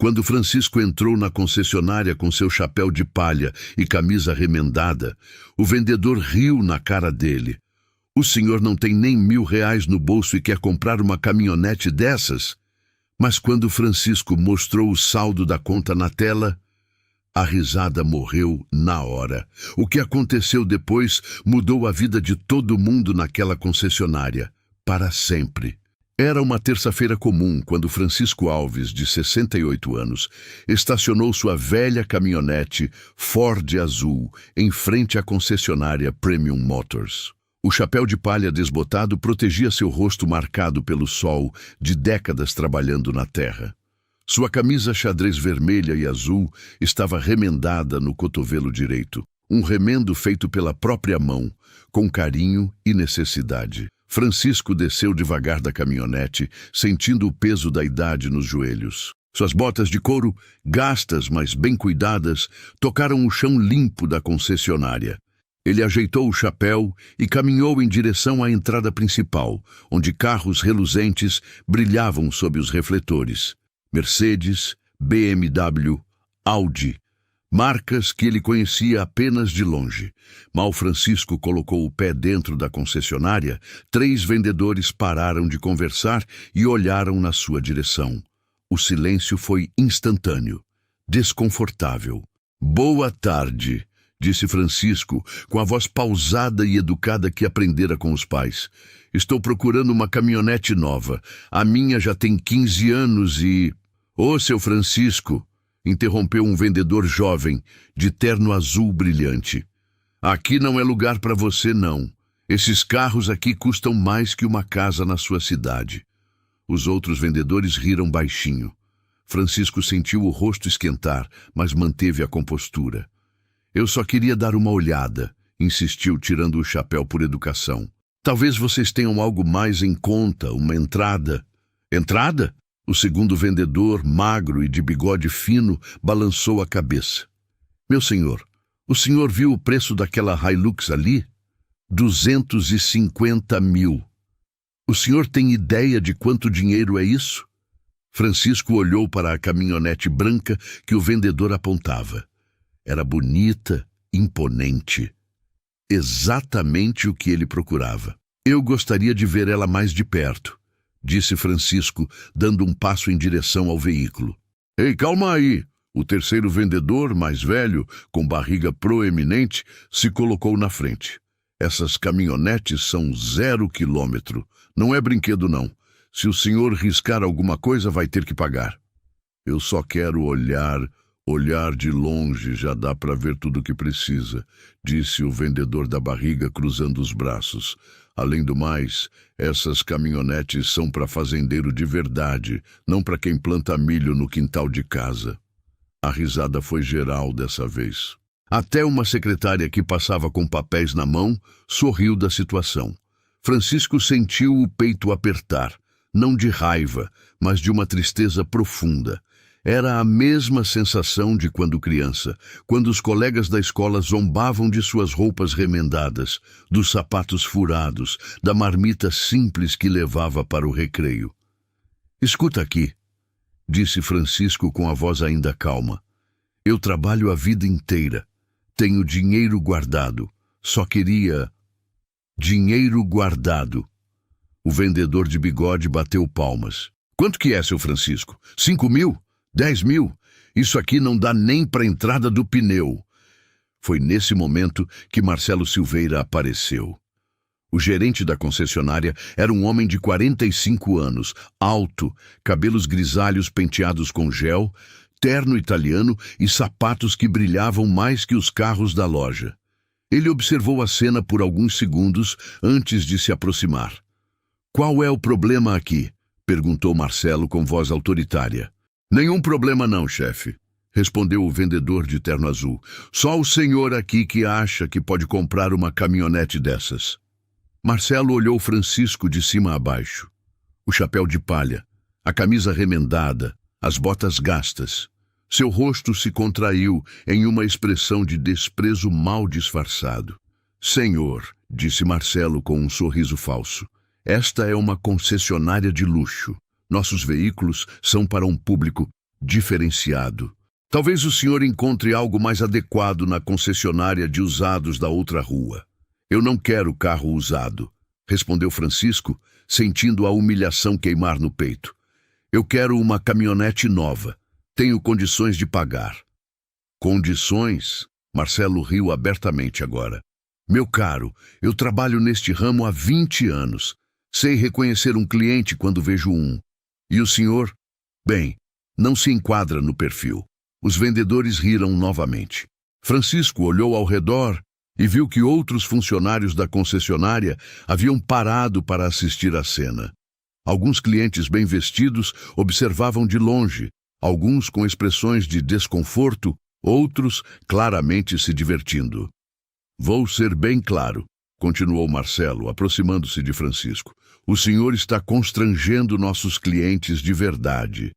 Quando Francisco entrou na concessionária com seu chapéu de palha e camisa remendada, o vendedor riu na cara dele. O senhor não tem nem R$ 1.000 no bolso e quer comprar uma caminhonete dessas? Mas quando Francisco mostrou o saldo da conta na tela, a risada morreu na hora. O que aconteceu depois mudou a vida de todo mundo naquela concessionária, para sempre. Era uma terça-feira comum quando Francisco Alves, de 68 anos, estacionou sua velha caminhonete Ford azul em frente à concessionária Premium Motors. O chapéu de palha desbotado protegia seu rosto marcado pelo sol de décadas trabalhando na terra. Sua camisa xadrez vermelha e azul estava remendada no cotovelo direito, um remendo feito pela própria mão, com carinho e necessidade. Francisco desceu devagar da caminhonete, sentindo o peso da idade nos joelhos. Suas botas de couro, gastas, mas bem cuidadas, tocaram o chão limpo da concessionária. Ele ajeitou o chapéu e caminhou em direção à entrada principal, onde carros reluzentes brilhavam sob os refletores. Mercedes, BMW, Audi, marcas que ele conhecia apenas de longe. Mal Francisco colocou o pé dentro da concessionária, 3 vendedores pararam de conversar e olharam na sua direção. O silêncio foi instantâneo, desconfortável. "Boa tarde", disse Francisco, com a voz pausada e educada que aprendera com os pais. "Estou procurando uma caminhonete nova. A minha já tem 15 anos e..." "Ô, seu Francisco", interrompeu um vendedor jovem, de terno azul brilhante. "Aqui não é lugar para você, não. Esses carros aqui custam mais que uma casa na sua cidade." Os outros vendedores riram baixinho. Francisco sentiu o rosto esquentar, mas manteve a compostura. "Eu só queria dar uma olhada", insistiu, tirando o chapéu por educação. "Talvez vocês tenham algo mais em conta, uma entrada." "Entrada?" O segundo vendedor, magro e de bigode fino, balançou a cabeça. "Meu senhor, o senhor viu o preço daquela Hilux ali? 250 mil. O senhor tem ideia de quanto dinheiro é isso?" Francisco olhou para a caminhonete branca que o vendedor apontava. Era bonita, imponente. Exatamente o que ele procurava. "Eu gostaria de ver ela mais de perto", disse Francisco, dando um passo em direção ao veículo. "Ei, calma aí!" O terceiro vendedor, mais velho, com barriga proeminente, se colocou na frente. "Essas caminhonetes são 0 quilômetro. Não é brinquedo, não. Se o senhor riscar alguma coisa, vai ter que pagar." "Eu só quero olhar de longe, já dá para ver tudo o que precisa", disse o vendedor da barriga, cruzando os braços. "Além do mais, essas caminhonetes são para fazendeiro de verdade, não para quem planta milho no quintal de casa." A risada foi geral dessa vez. Até uma secretária que passava com papéis na mão sorriu da situação. Francisco sentiu o peito apertar, não de raiva, mas de uma tristeza profunda. Era a mesma sensação de quando criança, quando os colegas da escola zombavam de suas roupas remendadas, dos sapatos furados, da marmita simples que levava para o recreio. "Escuta aqui", disse Francisco com a voz ainda calma. "Eu trabalho a vida inteira. Tenho dinheiro guardado. Só queria... dinheiro guardado." O vendedor de bigode bateu palmas. "Quanto que é, seu Francisco? 5 mil? 10 mil? Isso aqui não dá nem para a entrada do pneu." Foi nesse momento que Marcelo Silveira apareceu. O gerente da concessionária era um homem de 45 anos, alto, cabelos grisalhos penteados com gel, terno italiano e sapatos que brilhavam mais que os carros da loja. Ele observou a cena por alguns segundos antes de se aproximar. "Qual é o problema aqui?" perguntou Marcelo com voz autoritária. "Nenhum problema não, chefe", respondeu o vendedor de terno azul. "Só o senhor aqui que acha que pode comprar uma caminhonete dessas." Marcelo olhou Francisco de cima a baixo. O chapéu de palha, a camisa remendada, as botas gastas. Seu rosto se contraiu em uma expressão de desprezo mal disfarçado. "Senhor", disse Marcelo com um sorriso falso, "esta é uma concessionária de luxo. Nossos veículos são para um público diferenciado. Talvez o senhor encontre algo mais adequado na concessionária de usados da outra rua. Eu não quero carro usado, respondeu Francisco, sentindo a humilhação queimar no peito. Eu quero uma caminhonete nova. Tenho condições de pagar. Condições? Marcelo riu abertamente agora. Meu caro, eu trabalho neste ramo há 20 anos. Sei reconhecer um cliente quando vejo um. E o senhor? Bem, não se enquadra no perfil. Os vendedores riram novamente. Francisco olhou ao redor e viu que outros funcionários da concessionária haviam parado para assistir à cena. Alguns clientes bem vestidos observavam de longe, alguns com expressões de desconforto, outros claramente se divertindo. Vou ser bem claro, continuou Marcelo, aproximando-se de Francisco. O senhor está constrangendo nossos clientes de verdade.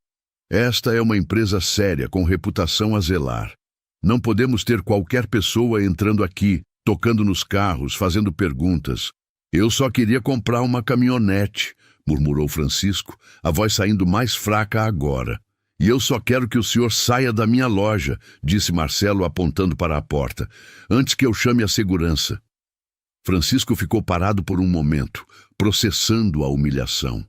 Esta é uma empresa séria, com reputação a zelar. Não podemos ter qualquer pessoa entrando aqui, tocando nos carros, fazendo perguntas. Eu só queria comprar uma caminhonete, murmurou Francisco, a voz saindo mais fraca agora. E eu só quero que o senhor saia da minha loja, disse Marcelo apontando para a porta, antes que eu chame a segurança. Francisco ficou parado por um momento, processando a humilhação.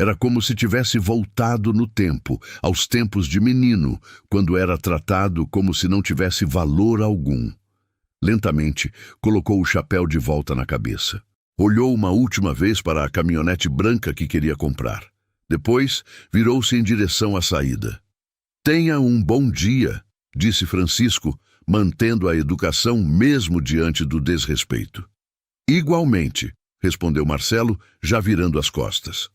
Era como se tivesse voltado no tempo, aos tempos de menino, quando era tratado como se não tivesse valor algum. Lentamente, colocou o chapéu de volta na cabeça. Olhou uma última vez para a caminhonete branca que queria comprar. Depois, virou-se em direção à saída. Tenha um bom dia, disse Francisco, mantendo a educação mesmo diante do desrespeito. Igualmente, respondeu Marcelo, já virando as costas.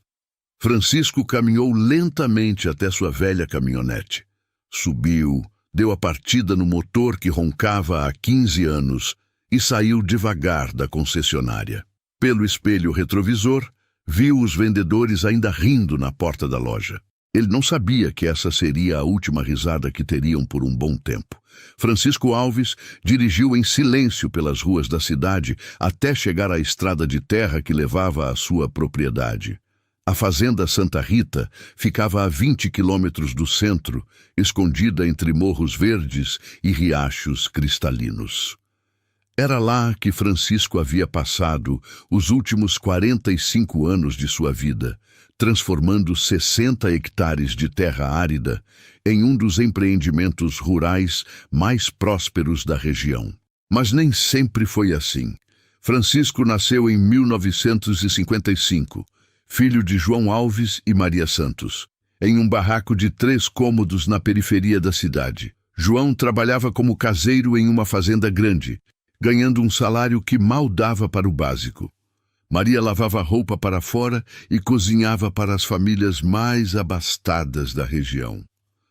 Francisco caminhou lentamente até sua velha caminhonete. Subiu, deu a partida no motor que roncava há 15 anos e saiu devagar da concessionária. Pelo espelho retrovisor, viu os vendedores ainda rindo na porta da loja. Ele não sabia que essa seria a última risada que teriam por um bom tempo. Francisco Alves dirigiu em silêncio pelas ruas da cidade até chegar à estrada de terra que levava à sua propriedade. A fazenda Santa Rita ficava a 20 quilômetros do centro, escondida entre morros verdes e riachos cristalinos. Era lá que Francisco havia passado os últimos 45 anos de sua vida, transformando 60 hectares de terra árida em um dos empreendimentos rurais mais prósperos da região. Mas nem sempre foi assim. Francisco nasceu em 1955, filho de João Alves e Maria Santos, em um barraco de 3 cômodos na periferia da cidade. João trabalhava como caseiro em uma fazenda grande, ganhando um salário que mal dava para o básico. Maria lavava roupa para fora e cozinhava para as famílias mais abastadas da região.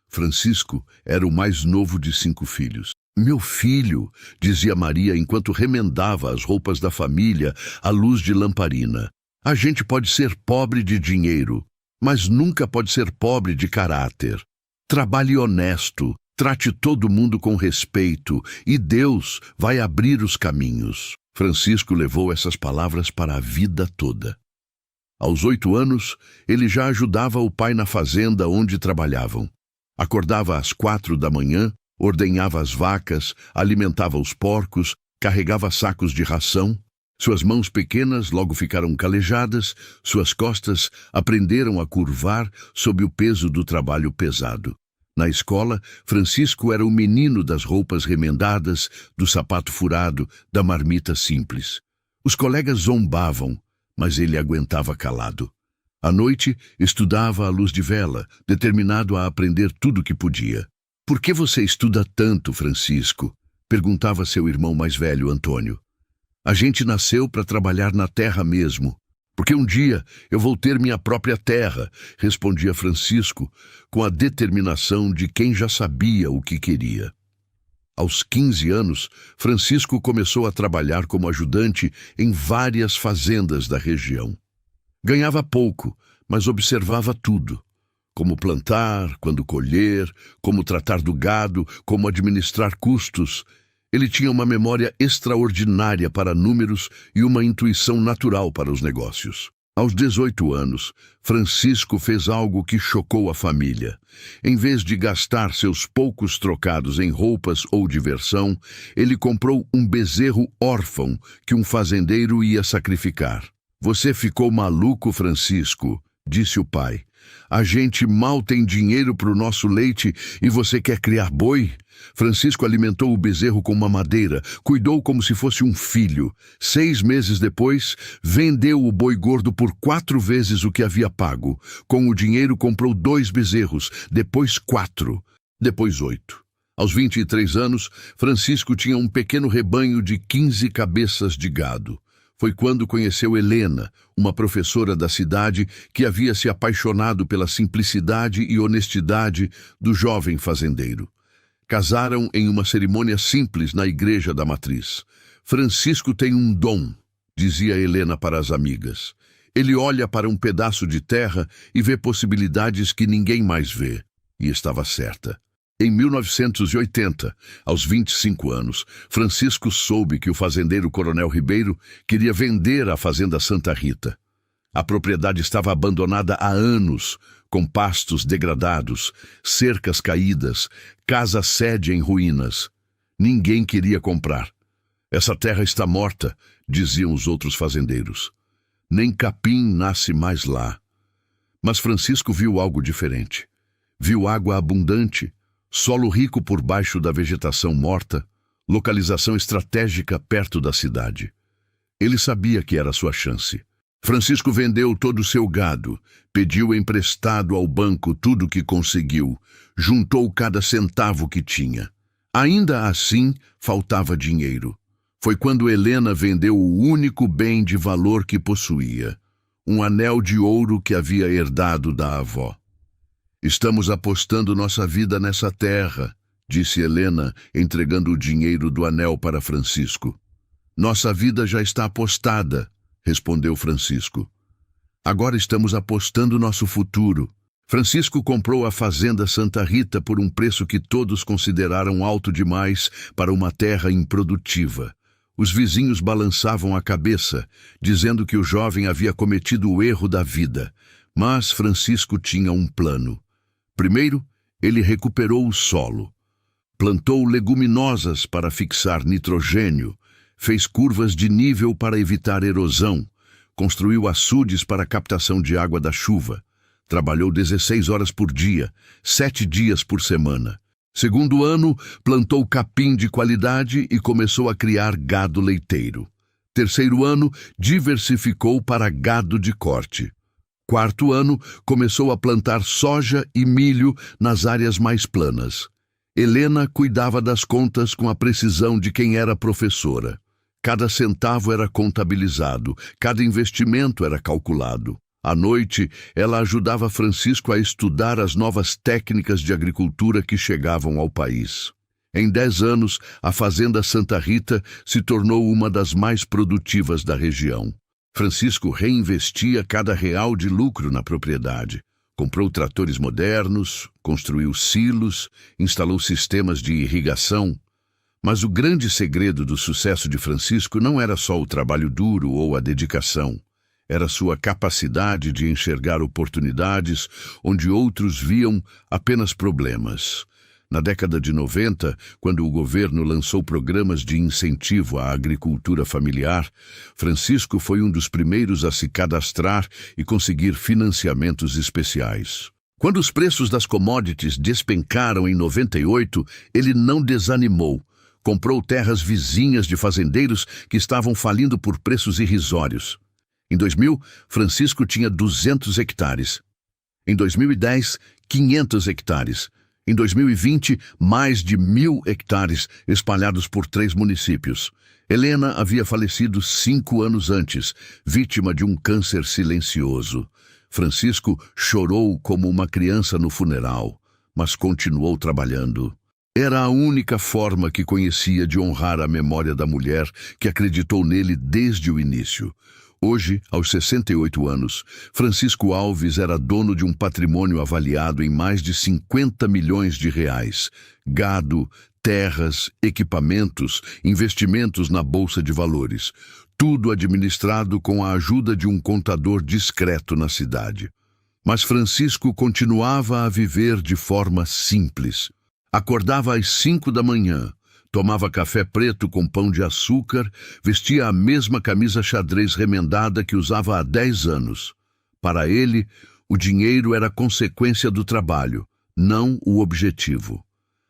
Francisco era o mais novo de 5 filhos. Meu filho, dizia Maria enquanto remendava as roupas da família à luz de lamparina. A gente pode ser pobre de dinheiro, mas nunca pode ser pobre de caráter. Trabalhe honesto, trate todo mundo com respeito e Deus vai abrir os caminhos. Francisco levou essas palavras para a vida toda. Aos 8 anos, ele já ajudava o pai na fazenda onde trabalhavam. Acordava às 4 da manhã, ordenhava as vacas, alimentava os porcos, carregava sacos de ração. Suas mãos pequenas logo ficaram calejadas, suas costas aprenderam a curvar sob o peso do trabalho pesado. Na escola, Francisco era o menino das roupas remendadas, do sapato furado, da marmita simples. Os colegas zombavam, mas ele aguentava calado. À noite, estudava à luz de vela, determinado a aprender tudo que podia. «Por que você estuda tanto, Francisco?» perguntava seu irmão mais velho, Antônio. «A gente nasceu para trabalhar na terra mesmo. Porque um dia eu vou ter minha própria terra», respondia Francisco, com a determinação de quem já sabia o que queria. Aos 15 anos, Francisco começou a trabalhar como ajudante em várias fazendas da região. Ganhava pouco, mas observava tudo. Como plantar, quando colher, como tratar do gado, como administrar custos. Ele tinha uma memória extraordinária para números e uma intuição natural para os negócios. Aos 18 anos, Francisco fez algo que chocou a família. Em vez de gastar seus poucos trocados em roupas ou diversão, ele comprou um bezerro órfão que um fazendeiro ia sacrificar. "Você ficou maluco, Francisco", disse o pai. "A gente mal tem dinheiro para o nosso leite e você quer criar boi?" Francisco alimentou o bezerro com mamadeira, cuidou como se fosse um filho. 6 meses depois, vendeu o boi gordo por 4 vezes o que havia pago. Com o dinheiro, comprou 2 bezerros, depois 4, depois 8. Aos 23 anos, Francisco tinha um pequeno rebanho de 15 cabeças de gado. Foi quando conheceu Helena, uma professora da cidade que havia se apaixonado pela simplicidade e honestidade do jovem fazendeiro. Casaram em uma cerimônia simples na igreja da matriz. "Francisco tem um dom", dizia Helena para as amigas. "Ele olha para um pedaço de terra e vê possibilidades que ninguém mais vê." E estava certa. Em 1980, aos 25 anos, Francisco soube que o fazendeiro Coronel Ribeiro queria vender a fazenda Santa Rita. A propriedade estava abandonada há anos, com pastos degradados, cercas caídas, casa-sede em ruínas. Ninguém queria comprar. "Essa terra está morta", diziam os outros fazendeiros. "Nem capim nasce mais lá." Mas Francisco viu algo diferente. Viu água abundante, solo rico por baixo da vegetação morta, localização estratégica perto da cidade. Ele sabia que era sua chance. Francisco vendeu todo o seu gado, pediu emprestado ao banco tudo o que conseguiu, juntou cada centavo que tinha. Ainda assim, faltava dinheiro. Foi quando Helena vendeu o único bem de valor que possuía, um anel de ouro que havia herdado da avó. "Estamos apostando nossa vida nessa terra", disse Helena, entregando o dinheiro do anel para Francisco. "Nossa vida já está apostada", respondeu Francisco. "Agora estamos apostando nosso futuro." Francisco comprou a fazenda Santa Rita por um preço que todos consideraram alto demais para uma terra improdutiva. Os vizinhos balançavam a cabeça, dizendo que o jovem havia cometido o erro da vida. Mas Francisco tinha um plano. Primeiro, ele recuperou o solo. Plantou leguminosas para fixar nitrogênio, fez curvas de nível para evitar erosão, construiu açudes para captação de água da chuva, trabalhou 16 horas por dia, 7 dias por semana. Segundo ano, plantou capim de qualidade e começou a criar gado leiteiro. Terceiro ano, diversificou para gado de corte. Quarto ano, começou a plantar soja e milho nas áreas mais planas. Helena cuidava das contas com a precisão de quem era professora. Cada centavo era contabilizado, cada investimento era calculado. À noite, ela ajudava Francisco a estudar as novas técnicas de agricultura que chegavam ao país. Em 10 anos, a Fazenda Santa Rita se tornou uma das mais produtivas da região. Francisco reinvestia cada real de lucro na propriedade. Comprou tratores modernos, construiu silos, instalou sistemas de irrigação. Mas o grande segredo do sucesso de Francisco não era só o trabalho duro ou a dedicação. Era sua capacidade de enxergar oportunidades onde outros viam apenas problemas. Na década de 90, quando o governo lançou programas de incentivo à agricultura familiar, Francisco foi um dos primeiros a se cadastrar e conseguir financiamentos especiais. Quando os preços das commodities despencaram em 98, ele não desanimou. Comprou terras vizinhas de fazendeiros que estavam falindo por preços irrisórios. Em 2000, Francisco tinha 200 hectares. Em 2010, 500 hectares. Em 2020, mais de 1.000 hectares espalhados por 3 municípios. Helena havia falecido 5 anos antes, vítima de um câncer silencioso. Francisco chorou como uma criança no funeral, mas continuou trabalhando. Era a única forma que conhecia de honrar a memória da mulher que acreditou nele desde o início. Hoje, aos 68 anos, Francisco Alves era dono de um patrimônio avaliado em mais de 50 milhões de reais. Gado, terras, equipamentos, investimentos na Bolsa de Valores. Tudo administrado com a ajuda de um contador discreto na cidade. Mas Francisco continuava a viver de forma simples. Acordava às 5 da manhã. Tomava café preto com pão de açúcar, vestia a mesma camisa xadrez remendada que usava há 10 anos. Para ele, o dinheiro era consequência do trabalho, não o objetivo.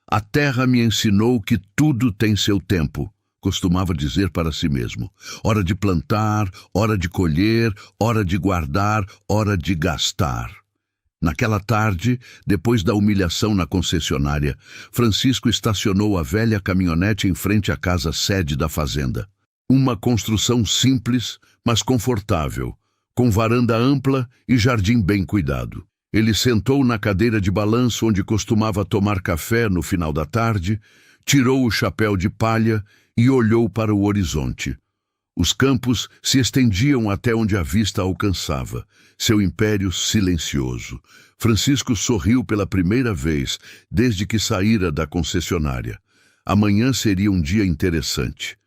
A terra me ensinou que tudo tem seu tempo, costumava dizer para si mesmo. Hora de plantar, hora de colher, hora de guardar, hora de gastar. Naquela tarde, depois da humilhação na concessionária, Francisco estacionou a velha caminhonete em frente à casa sede da fazenda. Uma construção simples, mas confortável, com varanda ampla e jardim bem cuidado. Ele sentou na cadeira de balanço onde costumava tomar café no final da tarde, tirou o chapéu de palha e olhou para o horizonte. Os campos se estendiam até onde a vista alcançava, seu império silencioso. Francisco sorriu pela primeira vez desde que saíra da concessionária. Amanhã seria um dia interessante.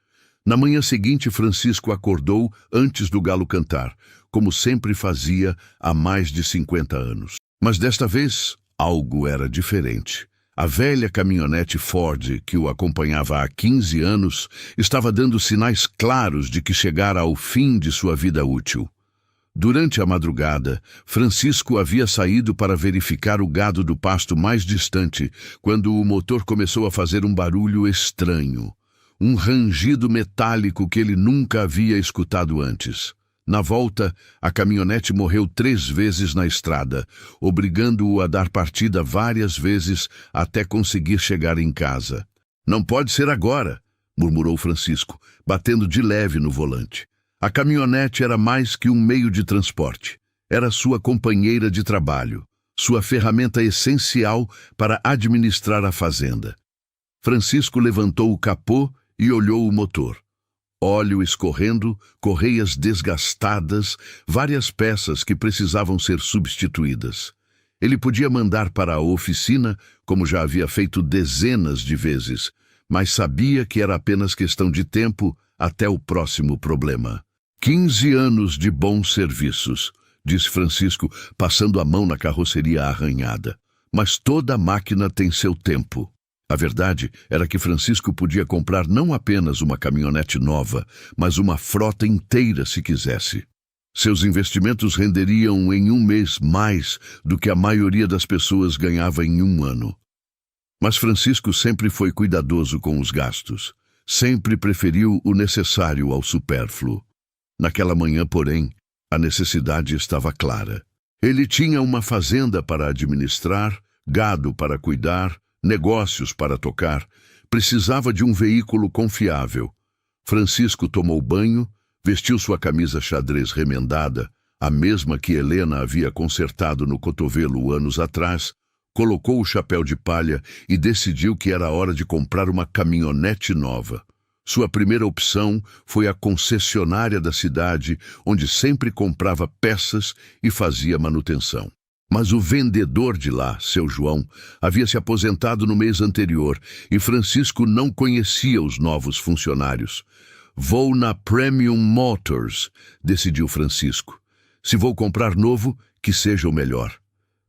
Na manhã seguinte, Francisco acordou antes do galo cantar, como sempre fazia há mais de 50 anos. Mas desta vez, algo era diferente. A velha caminhonete Ford, que o acompanhava há 15 anos, estava dando sinais claros de que chegara ao fim de sua vida útil. Durante a madrugada, Francisco havia saído para verificar o gado do pasto mais distante, quando o motor começou a fazer um barulho estranho, um rangido metálico que ele nunca havia escutado antes. Na volta, a caminhonete morreu 3 vezes na estrada, obrigando-o a dar partida várias vezes até conseguir chegar em casa. "Não pode ser agora", murmurou Francisco, batendo de leve no volante. A caminhonete era mais que um meio de transporte. Era sua companheira de trabalho, sua ferramenta essencial para administrar a fazenda. Francisco levantou o capô e olhou o motor. Óleo escorrendo, correias desgastadas, várias peças que precisavam ser substituídas. Ele podia mandar para a oficina, como já havia feito dezenas de vezes, mas sabia que era apenas questão de tempo até o próximo problema. 15 anos de bons serviços, disse Francisco, passando a mão na carroceria arranhada. Mas toda máquina tem seu tempo. A verdade era que Francisco podia comprar não apenas uma caminhonete nova, mas uma frota inteira se quisesse. Seus investimentos renderiam em um mês mais do que a maioria das pessoas ganhava em um ano. Mas Francisco sempre foi cuidadoso com os gastos. Sempre preferiu o necessário ao supérfluo. Naquela manhã, porém, a necessidade estava clara. Ele tinha uma fazenda para administrar, gado para cuidar, negócios para tocar, precisava de um veículo confiável. Francisco tomou banho, vestiu sua camisa xadrez remendada, a mesma que Helena havia consertado no cotovelo anos atrás, colocou o chapéu de palha e decidiu que era hora de comprar uma caminhonete nova. Sua primeira opção foi a concessionária da cidade, onde sempre comprava peças e fazia manutenção. Mas o vendedor de lá, seu João, havia se aposentado no mês anterior e Francisco não conhecia os novos funcionários. "Vou na Premium Motors", decidiu Francisco. "Se vou comprar novo, que seja o melhor."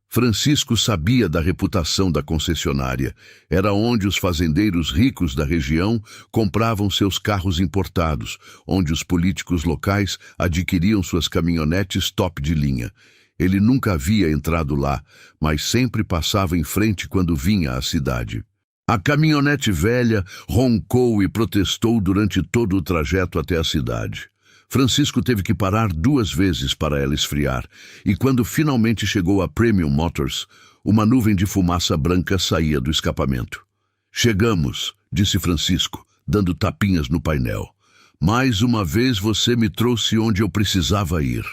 Francisco sabia da reputação da concessionária. Era onde os fazendeiros ricos da região compravam seus carros importados, onde os políticos locais adquiriam suas caminhonetes top de linha. Ele nunca havia entrado lá, mas sempre passava em frente quando vinha à cidade. A caminhonete velha roncou e protestou durante todo o trajeto até a cidade. Francisco teve que parar 2 vezes para ela esfriar, e quando finalmente chegou a Premium Motors, uma nuvem de fumaça branca saía do escapamento. "Chegamos", disse Francisco, dando tapinhas no painel. "Mais uma vez você me trouxe onde eu precisava ir."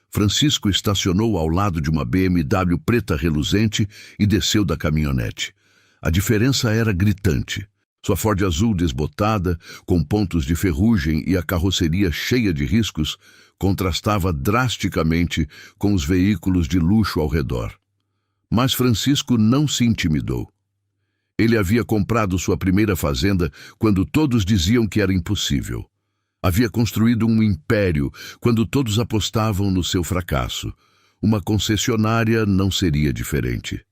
Francisco estacionou ao lado de uma BMW preta reluzente e desceu da caminhonete. A diferença era gritante. Sua Ford azul desbotada, com pontos de ferrugem e a carroceria cheia de riscos, contrastava drasticamente com os veículos de luxo ao redor. Mas Francisco não se intimidou. Ele havia comprado sua primeira fazenda quando todos diziam que era impossível. Havia construído um império quando todos apostavam no seu fracasso. Uma concessionária não seria diferente.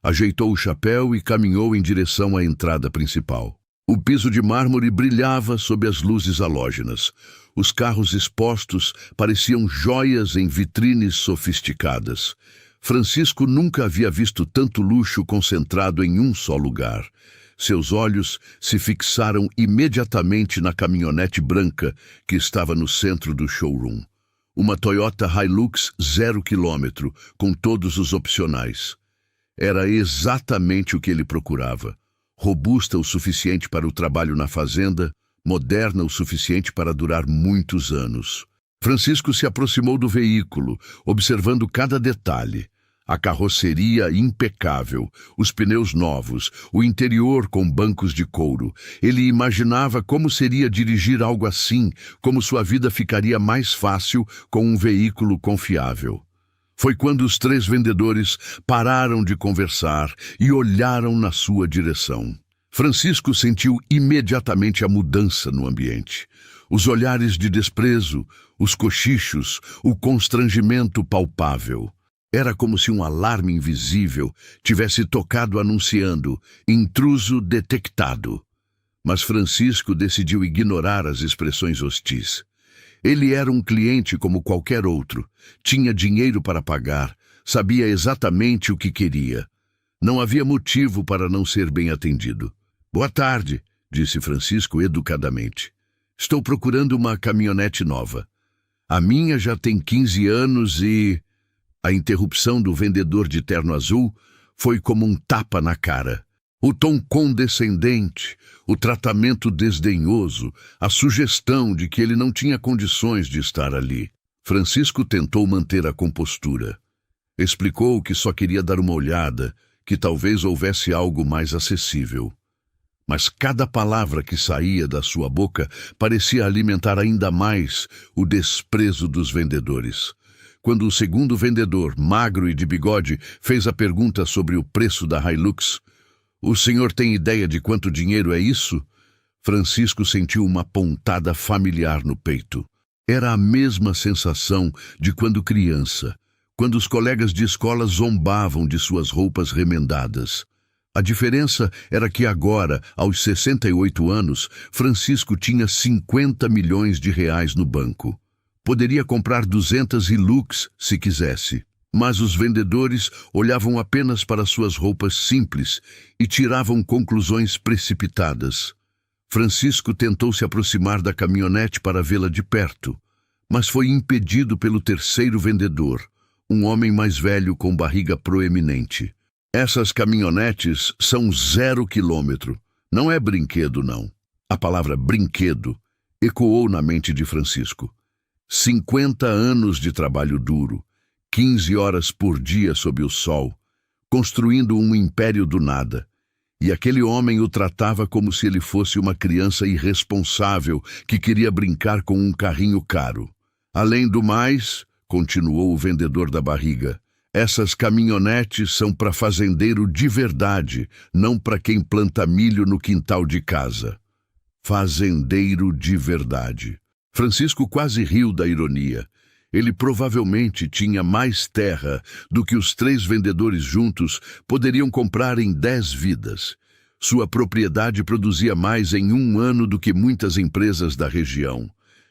Ajeitou o chapéu e caminhou em direção à entrada principal. O piso de mármore brilhava sob as luzes halógenas. Os carros expostos pareciam joias em vitrines sofisticadas. Francisco nunca havia visto tanto luxo concentrado em um só lugar. Seus olhos se fixaram imediatamente na caminhonete branca que estava no centro do showroom. Uma Toyota Hilux 0 km, com todos os opcionais. Era exatamente o que ele procurava. Robusta o suficiente para o trabalho na fazenda, moderna o suficiente para durar muitos anos. Francisco se aproximou do veículo, observando cada detalhe. A carroceria impecável, os pneus novos, o interior com bancos de couro. Ele imaginava como seria dirigir algo assim, como sua vida ficaria mais fácil com um veículo confiável. Foi quando os três vendedores pararam de conversar e olharam na sua direção. Francisco sentiu imediatamente a mudança no ambiente. Os olhares de desprezo, os cochichos, o constrangimento palpável. Era como se um alarme invisível tivesse tocado anunciando intruso detectado. Mas Francisco decidiu ignorar as expressões hostis. Ele era um cliente como qualquer outro, tinha dinheiro para pagar, sabia exatamente o que queria. Não havia motivo para não ser bem atendido. "Boa tarde", disse Francisco educadamente. "Estou procurando uma caminhonete nova. A minha já tem 15 anos e..." A interrupção do vendedor de terno azul foi como um tapa na cara. O tom condescendente, o tratamento desdenhoso, a sugestão de que ele não tinha condições de estar ali. Francisco tentou manter a compostura. Explicou que só queria dar uma olhada, que talvez houvesse algo mais acessível. Mas cada palavra que saía da sua boca parecia alimentar ainda mais o desprezo dos vendedores. Quando o segundo vendedor, magro e de bigode, fez a pergunta sobre o preço da Hilux, "O senhor tem ideia de quanto dinheiro é isso?" Francisco sentiu uma pontada familiar no peito. Era a mesma sensação de quando criança, quando os colegas de escola zombavam de suas roupas remendadas. A diferença era que agora, aos 68 anos, Francisco tinha 50 milhões de reais no banco. Poderia comprar 200 Hilux se quisesse, mas os vendedores olhavam apenas para suas roupas simples e tiravam conclusões precipitadas. Francisco tentou se aproximar da caminhonete para vê-la de perto, mas foi impedido pelo terceiro vendedor, um homem mais velho com barriga proeminente. "Essas caminhonetes são 0 km. Não é brinquedo, não." A palavra brinquedo ecoou na mente de Francisco. 50 anos de trabalho duro, 15 horas por dia sob o sol, construindo um império do nada. E aquele homem o tratava como se ele fosse uma criança irresponsável que queria brincar com um carrinho caro. "Além do mais", continuou o vendedor da barriga, "essas caminhonetes são para fazendeiro de verdade, não para quem planta milho no quintal de casa." Fazendeiro de verdade. Francisco quase riu da ironia. Ele provavelmente tinha mais terra do que os três vendedores juntos poderiam comprar em 10 vidas. Sua propriedade produzia mais em um ano do que muitas empresas da região.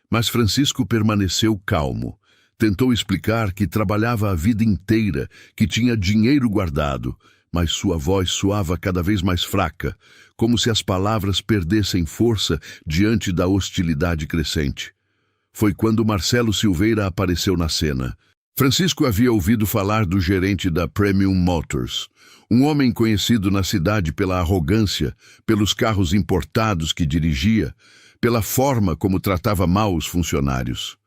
Mas Francisco permaneceu calmo. Tentou explicar que trabalhava a vida inteira, que tinha dinheiro guardado, mas sua voz soava cada vez mais fraca, como se as palavras perdessem força diante da hostilidade crescente. Foi quando Marcelo Silveira apareceu na cena. Francisco havia ouvido falar do gerente da Premium Motors, um homem conhecido na cidade pela arrogância, pelos carros importados que dirigia, pela forma como tratava mal os funcionários.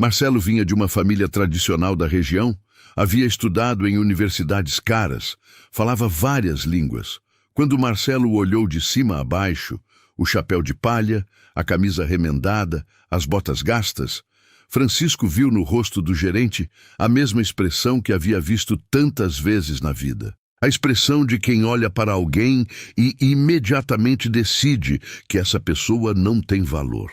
Marcelo vinha de uma família tradicional da região, havia estudado em universidades caras, falava várias línguas. Quando Marcelo olhou de cima a baixo, o chapéu de palha, a camisa remendada, as botas gastas, Francisco viu no rosto do gerente a mesma expressão que havia visto tantas vezes na vida. A expressão de quem olha para alguém e imediatamente decide que essa pessoa não tem valor.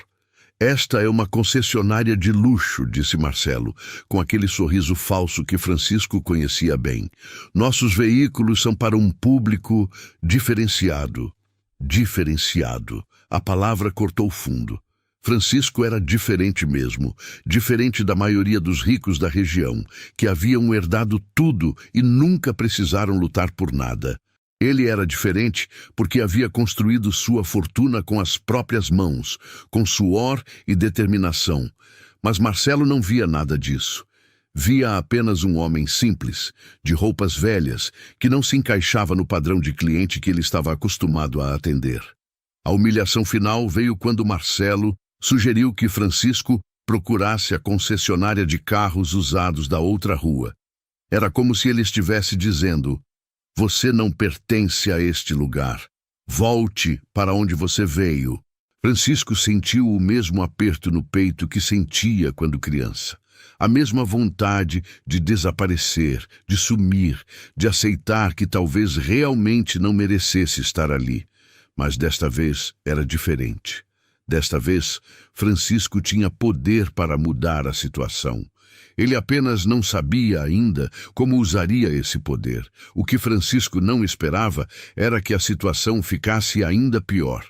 Esta é uma concessionária de luxo, disse Marcelo, com aquele sorriso falso que Francisco conhecia bem. Nossos veículos são para um público diferenciado. Diferenciado. A palavra cortou fundo. Francisco era diferente mesmo, diferente da maioria dos ricos da região, que haviam herdado tudo e nunca precisaram lutar por nada. Ele era diferente porque havia construído sua fortuna com as próprias mãos, com suor e determinação. Mas Marcelo não via nada disso. Via apenas um homem simples, de roupas velhas, que não se encaixava no padrão de cliente que ele estava acostumado a atender. A humilhação final veio quando Marcelo sugeriu que Francisco procurasse a concessionária de carros usados da outra rua. Era como se ele estivesse dizendo: "Você não pertence a este lugar. Volte para onde você veio." Francisco sentiu o mesmo aperto no peito que sentia quando criança. A mesma vontade de desaparecer, de sumir, de aceitar que talvez realmente não merecesse estar ali. Mas desta vez era diferente. Desta vez, Francisco tinha poder para mudar a situação. Ele apenas não sabia ainda como usaria esse poder. O que Francisco não esperava era que a situação ficasse ainda pior.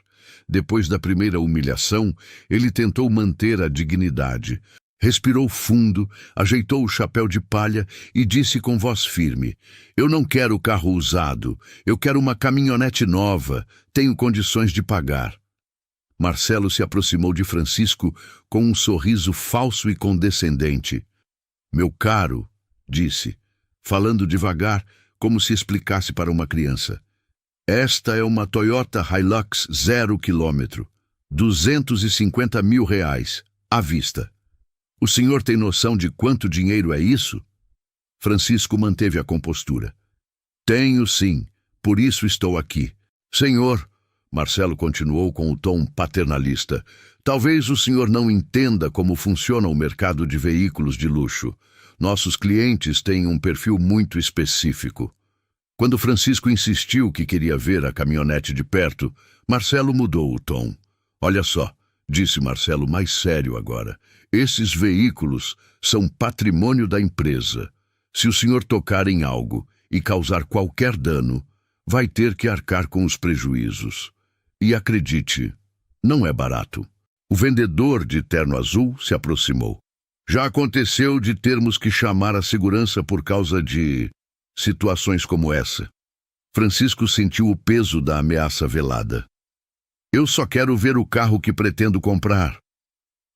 Depois da primeira humilhação, ele tentou manter a dignidade. Respirou fundo, ajeitou o chapéu de palha e disse com voz firme: "Eu não quero carro usado. Eu quero uma caminhonete nova. Tenho condições de pagar." Marcelo se aproximou de Francisco com um sorriso falso e condescendente. "Meu caro", disse, falando devagar, como se explicasse para uma criança, "esta é uma Toyota Hilux 0 km, R$250 mil, à vista. O senhor tem noção de quanto dinheiro é isso?" Francisco manteve a compostura. "Tenho sim, por isso estou aqui." "Senhor", Marcelo continuou com o tom paternalista, "talvez o senhor não entenda como funciona o mercado de veículos de luxo. Nossos clientes têm um perfil muito específico." Quando Francisco insistiu que queria ver a caminhonete de perto, Marcelo mudou o tom. "Olha só", disse Marcelo mais sério agora, "esses veículos são patrimônio da empresa. Se o senhor tocar em algo e causar qualquer dano, vai ter que arcar com os prejuízos. E acredite, não é barato." O vendedor de terno azul se aproximou. "Já aconteceu de termos que chamar a segurança por causa de situações como essa." Francisco sentiu o peso da ameaça velada. "Eu só quero ver o carro que pretendo comprar."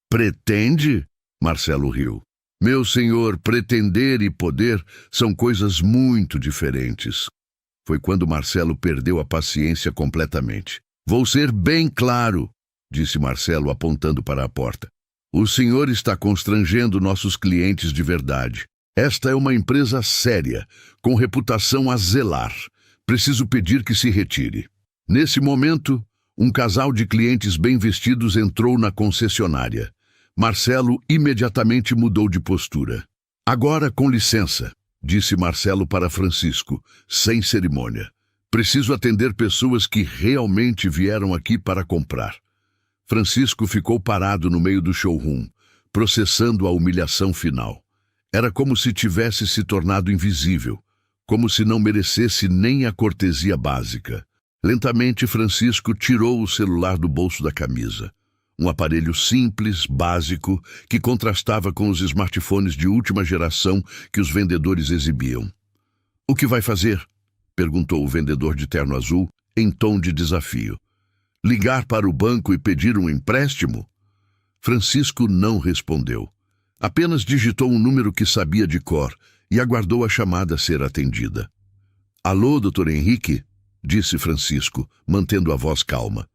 "Pretende?" Marcelo riu. "Meu senhor, pretender e poder são coisas muito diferentes." Foi quando Marcelo perdeu a paciência completamente. "Vou ser bem claro", disse Marcelo apontando para a porta. "O senhor está constrangendo nossos clientes de verdade. Esta é uma empresa séria, com reputação a zelar. Preciso pedir que se retire." Nesse momento, um casal de clientes bem vestidos entrou na concessionária. Marcelo imediatamente mudou de postura. "Agora, com licença", disse Marcelo para Francisco, sem cerimônia. "Preciso atender pessoas que realmente vieram aqui para comprar." Francisco ficou parado no meio do showroom, processando a humilhação final. Era como se tivesse se tornado invisível, como se não merecesse nem a cortesia básica. Lentamente, Francisco tirou o celular do bolso da camisa. Um aparelho simples, básico, que contrastava com os smartphones de última geração que os vendedores exibiam. "O que vai fazer?" perguntou o vendedor de terno azul, em tom de desafio. "Ligar para o banco e pedir um empréstimo?" Francisco não respondeu. Apenas digitou um número que sabia de cor e aguardou a chamada ser atendida. "Alô, Dr. Henrique?" disse Francisco, mantendo a voz calma.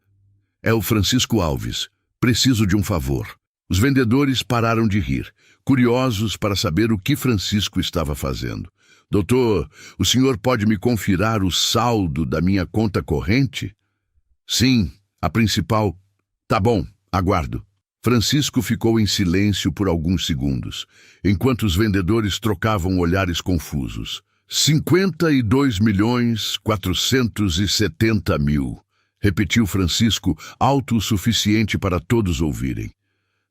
"É o Francisco Alves. Preciso de um favor." Os vendedores pararam de rir, curiosos para saber o que Francisco estava fazendo. "Doutor, o senhor pode me confirar o saldo da minha conta corrente?" "Sim, a principal." "Tá bom, aguardo." Francisco ficou em silêncio por alguns segundos, enquanto os vendedores trocavam olhares confusos. 52.470.000, repetiu Francisco, alto o suficiente para todos ouvirem.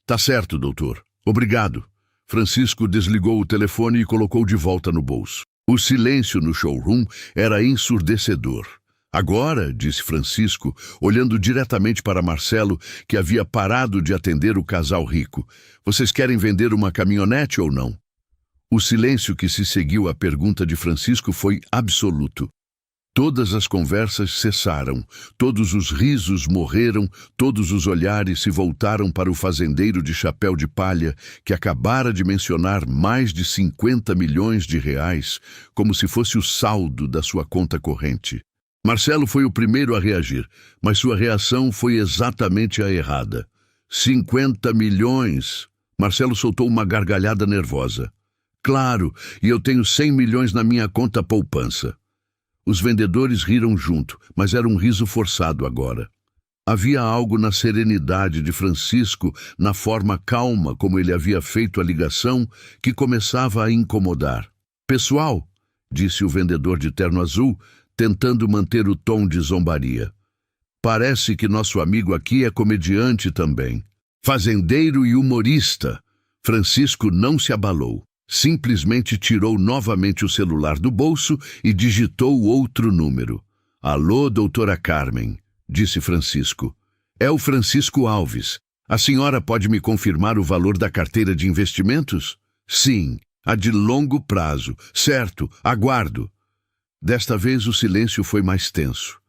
Tá certo, doutor. Obrigado. Francisco desligou o telefone e colocou de volta no bolso. O silêncio no showroom era ensurdecedor. Agora, disse Francisco, olhando diretamente para Marcelo, que havia parado de atender o casal rico, vocês querem vender uma caminhonete ou não? O silêncio que se seguiu à pergunta de Francisco foi absoluto. Todas as conversas cessaram, todos os risos morreram, todos os olhares se voltaram para o fazendeiro de chapéu de palha que acabara de mencionar mais de 50 milhões de reais, como se fosse o saldo da sua conta corrente. Marcelo foi o primeiro a reagir, mas sua reação foi exatamente a errada. 50 milhões! Marcelo soltou uma gargalhada nervosa. Claro, e eu tenho 100 milhões na minha conta poupança. Os vendedores riram junto, mas era um riso forçado agora. Havia algo na serenidade de Francisco, na forma calma como ele havia feito a ligação, que começava a incomodar. Pessoal, disse o vendedor de terno azul, tentando manter o tom de zombaria. Parece que nosso amigo aqui é comediante também. Fazendeiro e humorista. Francisco não se abalou. Simplesmente tirou novamente o celular do bolso e digitou outro número. Alô, doutora Carmen, disse Francisco. É o Francisco Alves. A senhora pode me confirmar o valor da carteira de investimentos? Sim, a de longo prazo. Certo, aguardo. Desta vez o silêncio foi mais tenso.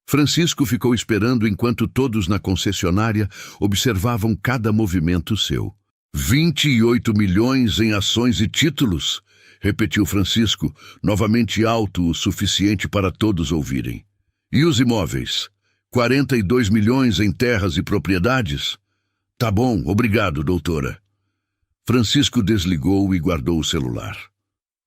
Francisco ficou esperando enquanto todos na concessionária observavam cada movimento seu. 28 milhões em ações e títulos, repetiu Francisco, novamente alto o suficiente para todos ouvirem. E os imóveis? 42 milhões em terras e propriedades? Tá bom, obrigado, doutora. Francisco desligou e guardou o celular.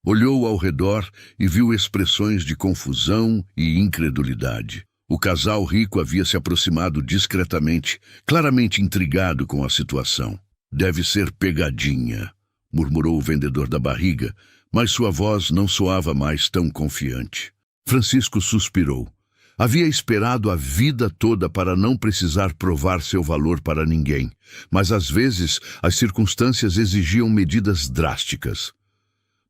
Olhou ao redor e viu expressões de confusão e incredulidade. O casal rico havia se aproximado discretamente, claramente intrigado com a situação. Deve ser pegadinha, murmurou o vendedor da barriga, mas sua voz não soava mais tão confiante. Francisco suspirou. Havia esperado a vida toda para não precisar provar seu valor para ninguém, mas às vezes as circunstâncias exigiam medidas drásticas.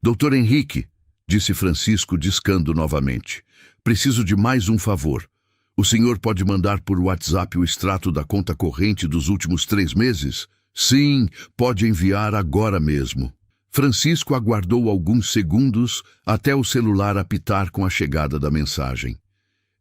Doutor Henrique, disse Francisco discando novamente, preciso de mais um favor. O senhor pode mandar por WhatsApp o extrato da conta corrente dos últimos 3 meses? Sim, pode enviar agora mesmo. Francisco aguardou alguns segundos até o celular apitar com a chegada da mensagem.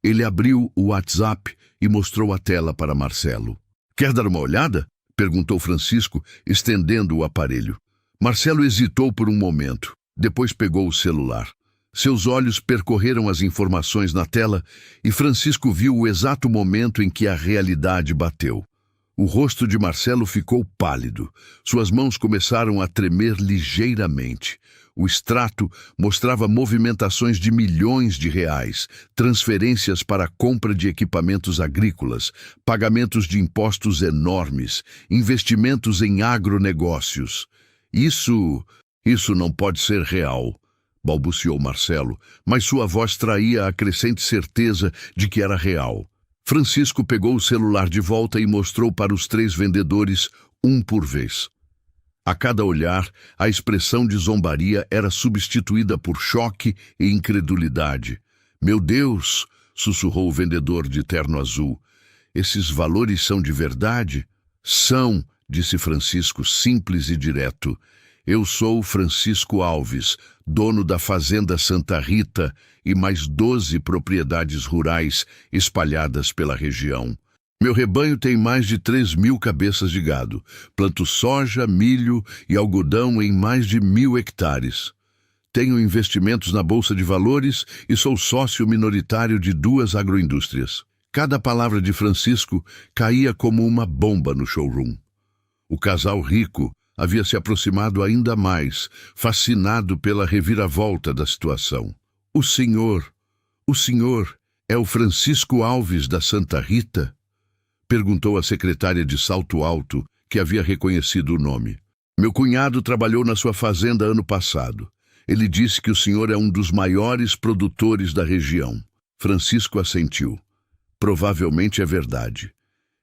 Ele abriu o WhatsApp e mostrou a tela para Marcelo. Quer dar uma olhada? Perguntou Francisco, estendendo o aparelho. Marcelo hesitou por um momento, depois pegou o celular. Seus olhos percorreram as informações na tela e Francisco viu o exato momento em que a realidade bateu. O rosto de Marcelo ficou pálido. Suas mãos começaram a tremer ligeiramente. O extrato mostrava movimentações de milhões de reais, transferências para a compra de equipamentos agrícolas, pagamentos de impostos enormes, investimentos em agronegócios. Isso não pode ser real, balbuciou Marcelo, mas sua voz traía a crescente certeza de que era real. Francisco pegou o celular de volta e mostrou para os 3 vendedores, um por vez. A cada olhar, a expressão de zombaria era substituída por choque e incredulidade. Meu Deus, sussurrou o vendedor de terno azul. Esses valores são de verdade? São, disse Francisco, simples e direto. Eu sou Francisco Alves, dono da Fazenda Santa Rita e mais 12 propriedades rurais espalhadas pela região. Meu rebanho tem mais de 3.000 cabeças de gado. Planto soja, milho e algodão em mais de 1.000 hectares. Tenho investimentos na Bolsa de Valores e sou sócio minoritário de 2 agroindústrias. Cada palavra de Francisco caía como uma bomba no showroom. O casal rico havia se aproximado ainda mais, fascinado pela reviravolta da situação. O senhor é o Francisco Alves da Santa Rita? Perguntou a secretária de salto alto, que havia reconhecido o nome. Meu cunhado trabalhou na sua fazenda ano passado. Ele disse que o senhor é um dos maiores produtores da região. Francisco assentiu. Provavelmente é verdade.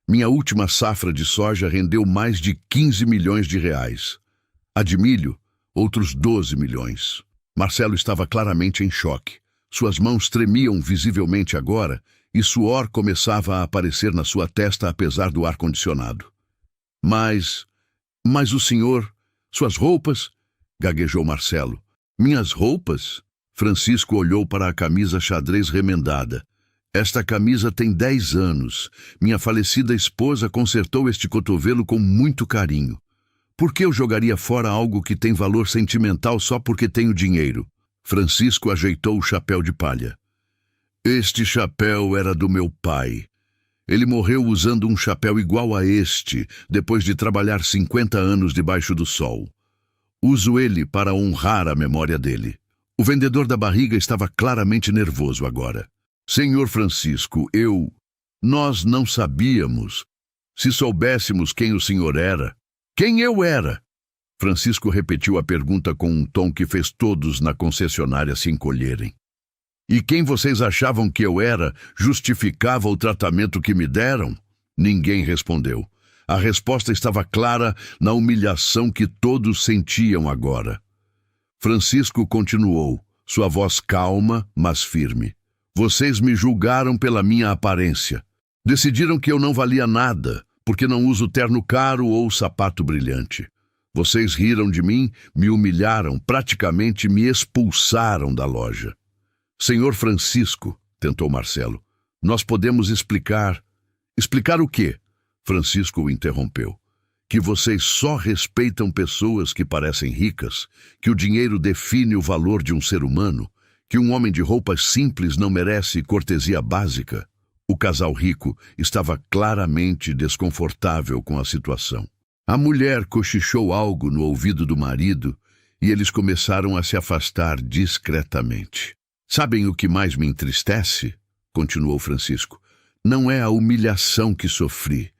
Minha última safra de soja rendeu mais de 15 milhões de reais. A de milho, outros 12 milhões. Marcelo estava claramente em choque. Suas mãos tremiam visivelmente agora e suor começava a aparecer na sua testa apesar do ar-condicionado. Mas o senhor, suas roupas? Gaguejou Marcelo. Minhas roupas? Francisco olhou para a camisa xadrez remendada. Esta camisa tem 10 anos. Minha falecida esposa consertou este cotovelo com muito carinho. Por que eu jogaria fora algo que tem valor sentimental só porque tenho dinheiro? Francisco ajeitou o chapéu de palha. Este chapéu era do meu pai. Ele morreu usando um chapéu igual a este, depois de trabalhar 50 anos debaixo do sol. Uso ele para honrar a memória dele. O vendedor da barriga estava claramente nervoso agora. Senhor Francisco, nós não sabíamos. Se soubéssemos quem o senhor era... Quem eu era? Francisco repetiu a pergunta com um tom que fez todos na concessionária se encolherem. E quem vocês achavam que eu era justificava o tratamento que me deram? Ninguém respondeu. A resposta estava clara na humilhação que todos sentiam agora. Francisco continuou, sua voz calma, mas firme. Vocês me julgaram pela minha aparência. Decidiram que eu não valia nada, porque não uso terno caro ou sapato brilhante. Vocês riram de mim, me humilharam, praticamente me expulsaram da loja. Senhor Francisco, tentou Marcelo, nós podemos explicar... Explicar o quê? Francisco o interrompeu. Que vocês só respeitam pessoas que parecem ricas, que o dinheiro define o valor de um ser humano, que um homem de roupas simples não merece cortesia básica. O casal rico estava claramente desconfortável com a situação. A mulher cochichou algo no ouvido do marido e eles começaram a se afastar discretamente. Sabem o que mais me entristece? Continuou Francisco. Não é a humilhação que sofri.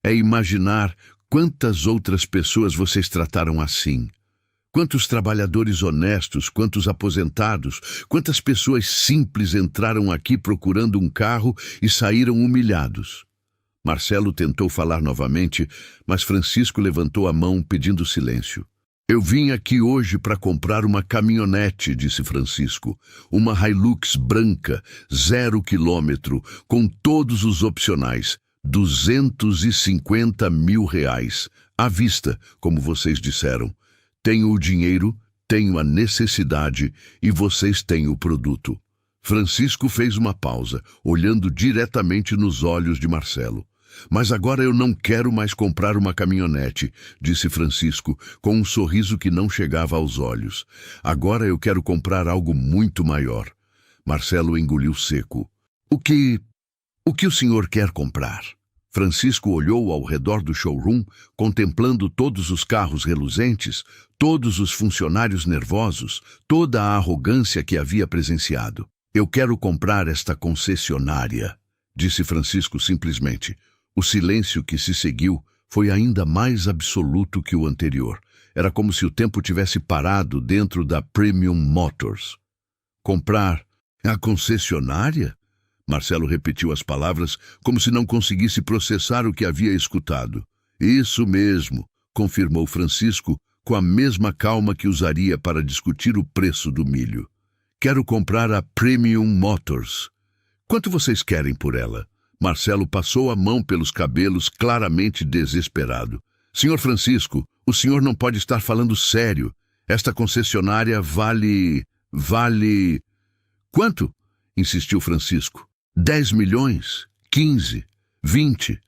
É imaginar quantas outras pessoas vocês trataram assim. Quantos trabalhadores honestos, quantos aposentados, quantas pessoas simples entraram aqui procurando um carro e saíram humilhados. Marcelo tentou falar novamente, mas Francisco levantou a mão pedindo silêncio. Eu vim aqui hoje para comprar uma caminhonete, disse Francisco. Uma Hilux branca, 0 quilômetro, com todos os opcionais. 250 mil reais. À vista, como vocês disseram. Tenho o dinheiro, tenho a necessidade e vocês têm o produto. Francisco fez uma pausa, olhando diretamente nos olhos de Marcelo. Mas agora eu não quero mais comprar uma caminhonete, disse Francisco, com um sorriso que não chegava aos olhos. Agora eu quero comprar algo muito maior. Marcelo engoliu seco. O que o senhor quer comprar? Francisco olhou ao redor do showroom, contemplando todos os carros reluzentes, todos os funcionários nervosos, toda a arrogância que havia presenciado. Eu quero comprar esta concessionária, disse Francisco simplesmente. O silêncio que se seguiu foi ainda mais absoluto que o anterior. Era como se o tempo tivesse parado dentro da Premium Motors. Comprar a concessionária? Marcelo repetiu as palavras como se não conseguisse processar o que havia escutado. Isso mesmo, confirmou Francisco com a mesma calma que usaria para discutir o preço do milho. Quero comprar a Premium Motors. Quanto vocês querem por ela? Marcelo passou a mão pelos cabelos, claramente desesperado. Senhor Francisco, o senhor não pode estar falando sério. Esta concessionária vale... Quanto? Insistiu Francisco. 10 milhões? 15? 20?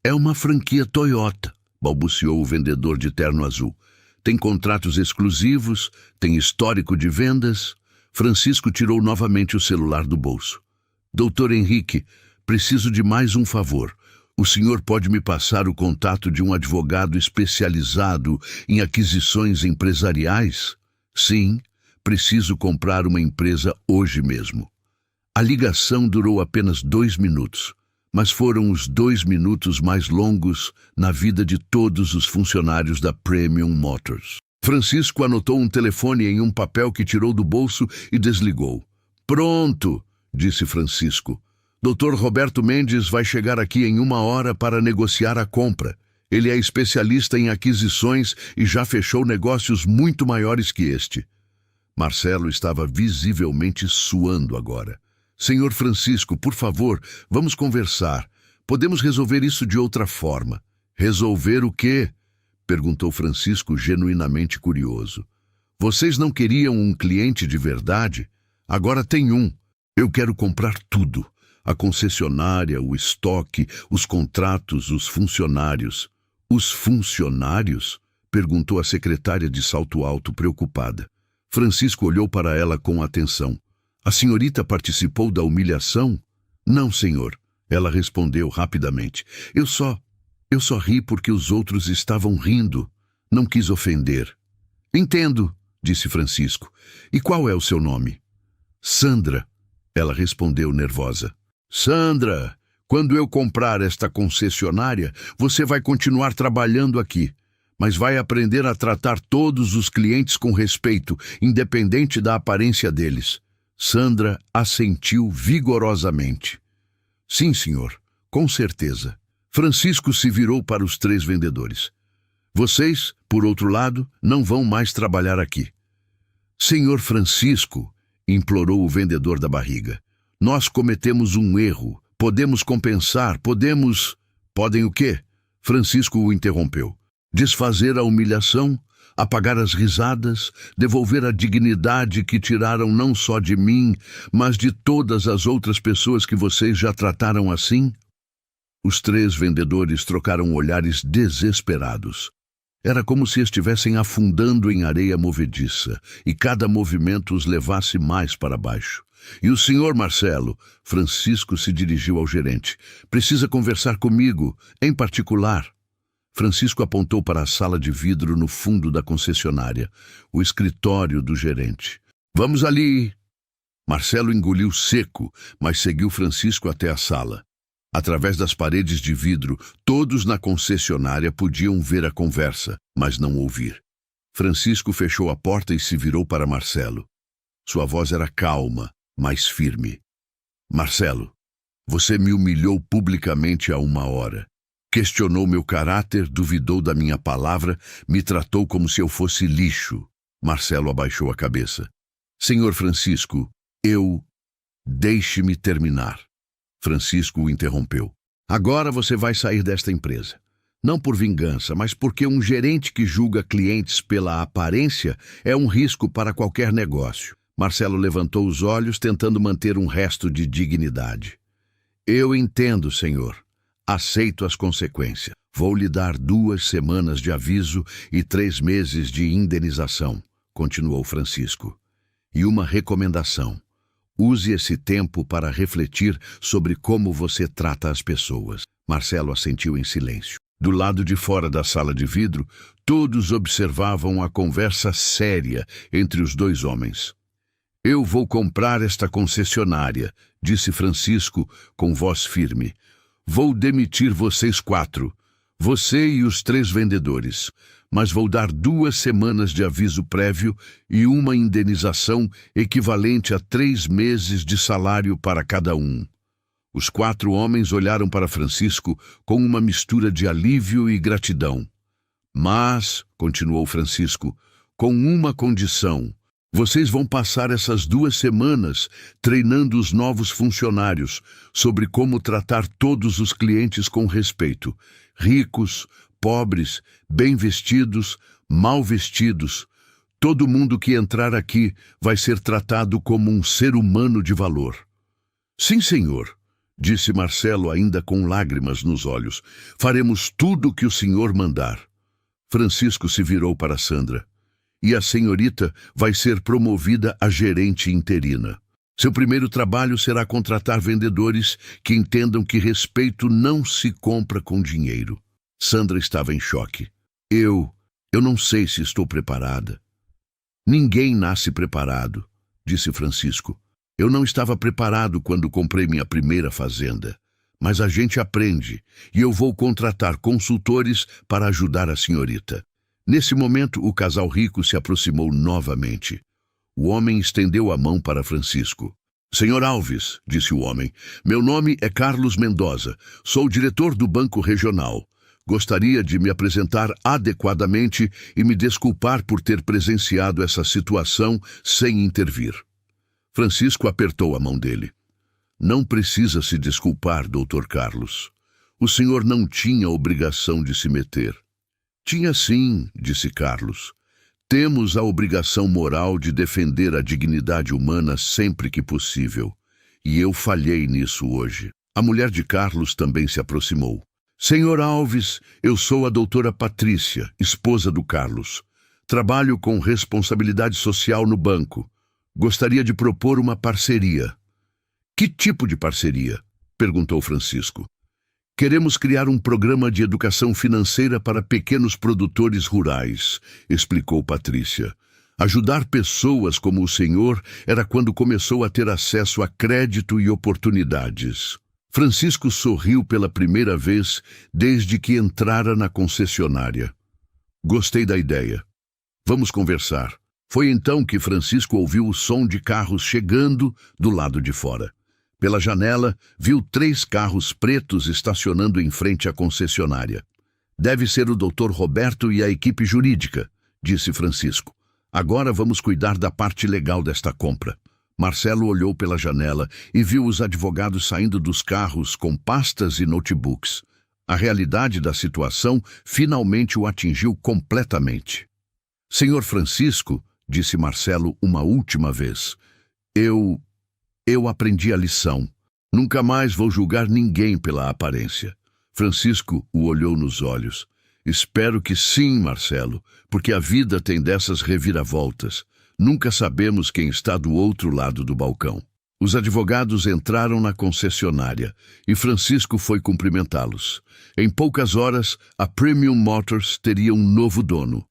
É uma franquia Toyota, balbuciou o vendedor de terno azul. Tem contratos exclusivos, tem histórico de vendas. Francisco tirou novamente o celular do bolso. Doutor Henrique, preciso de mais um favor. O senhor pode me passar o contato de um advogado especializado em aquisições empresariais? Sim, preciso comprar uma empresa hoje mesmo. A ligação durou apenas 2 minutos, mas foram os 2 minutos mais longos na vida de todos os funcionários da Premium Motors. Francisco anotou um telefone em um papel que tirou do bolso e desligou. Pronto, disse Francisco. Dr. Roberto Mendes vai chegar aqui em 1 hora para negociar a compra. Ele é especialista em aquisições e já fechou negócios muito maiores que este. Marcelo estava visivelmente suando agora. Senhor Francisco, por favor, vamos conversar. Podemos resolver isso de outra forma. Resolver o quê? Perguntou Francisco, genuinamente curioso. Vocês não queriam um cliente de verdade? Agora tem um. Eu quero comprar tudo. A concessionária, o estoque, os contratos, os funcionários. Os funcionários? Perguntou a secretária de salto alto, preocupada. Francisco olhou para ela com atenção. A senhorita participou da humilhação? Não, senhor. Ela respondeu rapidamente. Eu só ri porque os outros estavam rindo. Não quis ofender. Entendo, disse Francisco. E qual é o seu nome? Sandra. Ela respondeu nervosa. Sandra, quando eu comprar esta concessionária, você vai continuar trabalhando aqui, mas vai aprender a tratar todos os clientes com respeito, independente da aparência deles. Sandra assentiu vigorosamente. Sim, senhor, com certeza. Francisco se virou para os 3 vendedores. Vocês, por outro lado, não vão mais trabalhar aqui. Senhor Francisco, implorou o vendedor da barriga, nós cometemos um erro. Podemos compensar, podemos... Podem o quê? Francisco o interrompeu. Desfazer a humilhação, apagar as risadas, devolver a dignidade que tiraram não só de mim, mas de todas as outras pessoas que vocês já trataram assim? Os 3 vendedores trocaram olhares desesperados. Era como se estivessem afundando em areia movediça, e cada movimento os levasse mais para baixo. E o senhor Marcelo? Francisco se dirigiu ao gerente. Precisa conversar comigo, em particular. Francisco apontou para a sala de vidro no fundo da concessionária, o escritório do gerente. Vamos ali. Marcelo engoliu seco, mas seguiu Francisco até a sala. Através das paredes de vidro, todos na concessionária podiam ver a conversa, mas não ouvir. Francisco fechou a porta e se virou para Marcelo. Sua voz era calma, mas firme. Marcelo, você me humilhou publicamente há 1 hora. Questionou meu caráter, duvidou da minha palavra, me tratou como se eu fosse lixo. Marcelo abaixou a cabeça. Senhor Francisco, Deixe-me terminar. Francisco o interrompeu. Agora você vai sair desta empresa. Não por vingança, mas porque um gerente que julga clientes pela aparência é um risco para qualquer negócio. Marcelo levantou os olhos, tentando manter um resto de dignidade. Eu entendo, senhor. Aceito as consequências. Vou lhe dar 2 semanas de aviso e 3 meses de indenização, continuou Francisco. E uma recomendação. Use esse tempo para refletir sobre como você trata as pessoas. Marcelo assentiu em silêncio. Do lado de fora da sala de vidro, todos observavam a conversa séria entre os 2 homens. Eu vou comprar esta concessionária, disse Francisco com voz firme. Vou demitir vocês 4, você e os 3 vendedores, mas vou dar 2 semanas de aviso prévio e uma indenização equivalente a 3 meses de salário para cada um. Os 4 homens olharam para Francisco com uma mistura de alívio e gratidão. Mas, continuou Francisco, com uma condição. Vocês vão passar essas 2 semanas treinando os novos funcionários sobre como tratar todos os clientes com respeito. Ricos, pobres, bem vestidos, mal vestidos. Todo mundo que entrar aqui vai ser tratado como um ser humano de valor. Sim, senhor, disse Marcelo ainda com lágrimas nos olhos. Faremos tudo o que o senhor mandar. Francisco se virou para Sandra. E a senhorita vai ser promovida a gerente interina. Seu primeiro trabalho será contratar vendedores que entendam que respeito não se compra com dinheiro. Sandra estava em choque. Eu não sei se estou preparada. Ninguém nasce preparado, disse Francisco. Eu não estava preparado quando comprei minha primeira fazenda. mas a gente aprende, e eu vou contratar consultores para ajudar a senhorita. Nesse momento, o casal rico se aproximou novamente. O homem estendeu a mão para Francisco. Senhor Alves, disse o homem, meu nome é Carlos Mendoza, sou diretor do Banco Regional. Gostaria de me apresentar adequadamente e me desculpar por ter presenciado essa situação sem intervir. Francisco apertou a mão dele. Não precisa se desculpar, Dr. Carlos. O senhor não tinha obrigação de se meter. Tinha sim, disse Carlos. Temos a obrigação moral de defender a dignidade humana sempre que possível. E eu falhei nisso hoje. A mulher de Carlos também se aproximou. Senhor Alves, eu sou a doutora Patrícia, esposa do Carlos. Trabalho com responsabilidade social no banco. Gostaria de propor uma parceria. Que tipo de parceria? Perguntou Francisco. Queremos criar um programa de educação financeira para pequenos produtores rurais, explicou Patrícia. Ajudar pessoas como o senhor era quando começou a ter acesso a crédito e oportunidades. Francisco sorriu pela primeira vez desde que entrara na concessionária. Gostei da ideia. Vamos conversar. Foi então que Francisco ouviu o som de carros chegando do lado de fora. Pela janela, viu 3 carros pretos estacionando em frente à concessionária. Deve ser o Dr. Roberto e a equipe jurídica, disse Francisco. Agora vamos cuidar da parte legal desta compra. Marcelo olhou pela janela e viu os advogados saindo dos carros com pastas e notebooks. A realidade da situação finalmente o atingiu completamente. Senhor Francisco, disse Marcelo uma última vez, eu aprendi a lição. Nunca mais vou julgar ninguém pela aparência. Francisco o olhou nos olhos. Espero que sim, Marcelo, porque a vida tem dessas reviravoltas. Nunca sabemos quem está do outro lado do balcão. Os advogados entraram na concessionária e Francisco foi cumprimentá-los. Em poucas horas, a Premium Motors teria um novo dono.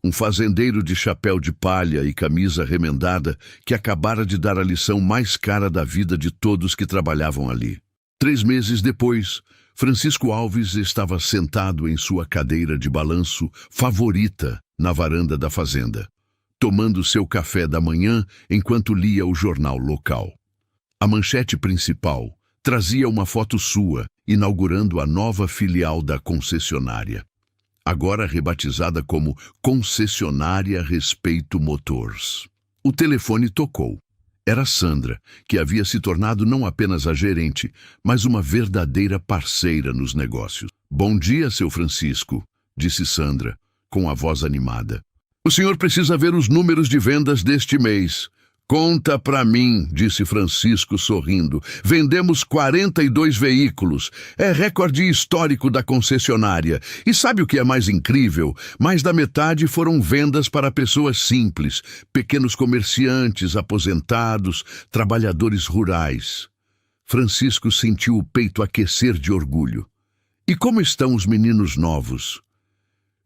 Um fazendeiro de chapéu de palha e camisa remendada que acabara de dar a lição mais cara da vida de todos que trabalhavam ali. 3 meses depois, Francisco Alves estava sentado em sua cadeira de balanço favorita na varanda da fazenda, tomando seu café da manhã enquanto lia o jornal local. A manchete principal trazia uma foto sua, inaugurando a nova filial da concessionária, agora rebatizada como Concessionária Respeito Motors. O telefone tocou. Era Sandra, que havia se tornado não apenas a gerente, mas uma verdadeira parceira nos negócios. Bom dia, seu Francisco, disse Sandra, com a voz animada. O senhor precisa ver os números de vendas deste mês. Conta pra mim, disse Francisco sorrindo. Vendemos 42 veículos. É recorde histórico da concessionária. E sabe o que é mais incrível? Mais da metade foram vendas para pessoas simples, pequenos comerciantes, aposentados, trabalhadores rurais. Francisco sentiu o peito aquecer de orgulho. E como estão os meninos novos?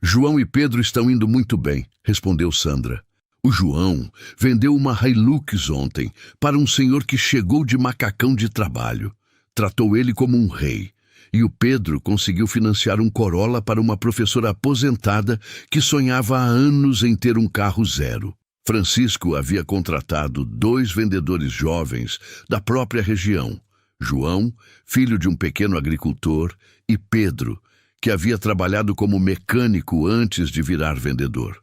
João e Pedro estão indo muito bem, respondeu Sandra. O João vendeu uma Hilux ontem para um senhor que chegou de macacão de trabalho. Tratou ele como um rei. E o Pedro conseguiu financiar um Corolla para uma professora aposentada que sonhava há anos em ter um carro zero. Francisco havia contratado 2 vendedores jovens da própria região. João, filho de um pequeno agricultor, e Pedro, que havia trabalhado como mecânico antes de virar vendedor.